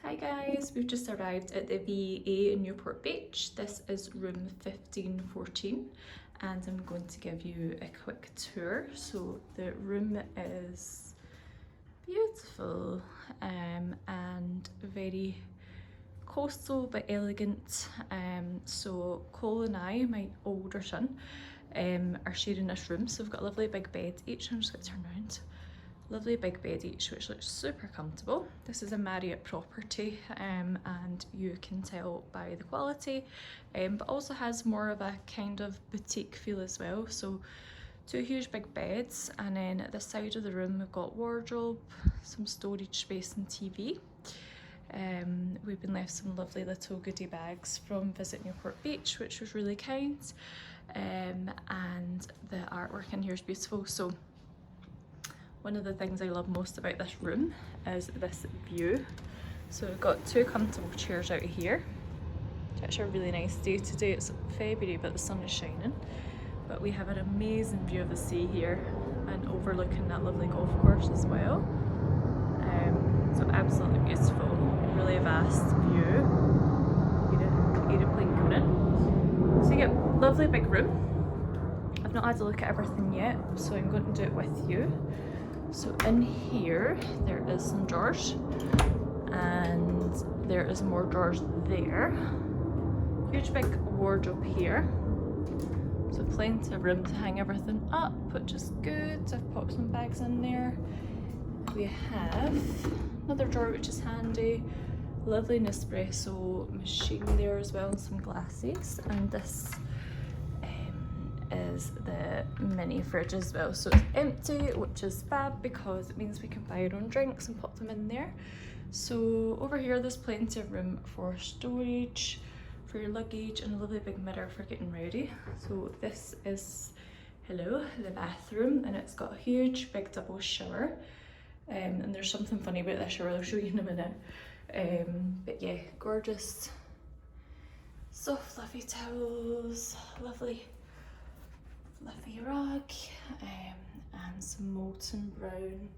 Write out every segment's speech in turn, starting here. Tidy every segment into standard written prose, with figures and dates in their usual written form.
Hi guys, we've just arrived at the VEA Newport Beach. This is room 1514 and I'm going to give you a quick tour. So the room is beautiful and very coastal but elegant. So Cole and I, my older son, are sharing this room. So we've got a lovely big bed each. I'm just going to turn around. Lovely big bed each, which looks super comfortable. This is a Marriott property and you can tell by the quality, but also has more of a kind of boutique feel as well. So two huge big beds, and then at the side of the room we've got wardrobe, some storage space and TV. We've been left some lovely little goodie bags from Visit Newport Beach, which was really kind, and the artwork in here is beautiful. So one of the things I love most about this room is this view. So we've got two comfortable chairs out here. It's actually a really nice day today. It's February but the sun is shining. But we have an amazing view of the sea here and overlooking that lovely golf course as well. So absolutely beautiful, really vast view. Aeroplane coming in. So you get a lovely big room. I've not had a look at everything yet, so I'm going to do it with you. So in here there is some drawers and there is more drawers there. Huge big wardrobe here. So plenty of room to hang everything up, which is good. I've popped some bags in there. We have another drawer which is handy. Lovely Nespresso machine there as well and some glasses. And this is the mini fridge as well, so it's empty, which is fab because it means we can buy our own drinks and pop them in there. So over here there's plenty of room for storage, for your luggage, and a lovely big mirror for getting ready. So this is, hello, the bathroom, and it's got a huge big double shower, and there's something funny about this shower I'll show you in a minute. But yeah, gorgeous soft fluffy towels, lovely fluffy rug, and some molten brown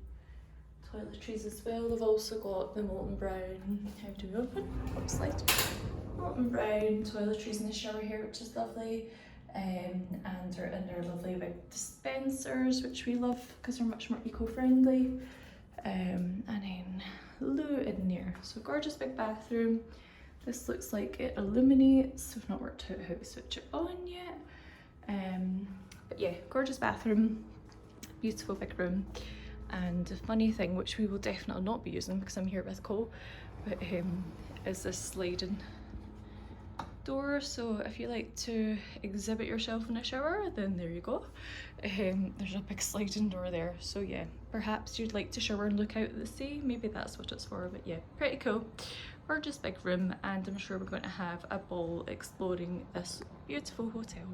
toiletries as well. They've also got the molten brown, how do we open? Slide. Molten brown toiletries in the shower here, which is lovely, and they're in their lovely big dispensers, which we love because they're much more eco-friendly, and then loo in there. So gorgeous big bathroom. This looks like it illuminates. We've not worked out how to switch it on yet. But yeah, gorgeous bathroom, beautiful big room, and the funny thing, which we will definitely not be using because I'm here with Cole, but is this sliding door. So if you like to exhibit yourself in a shower, then there you go. There's a big sliding door there. So yeah, perhaps you'd like to shower and look out at the sea, maybe that's what it's for. But yeah, pretty cool. Gorgeous big room, and I'm sure we're going to have a ball exploring this beautiful hotel.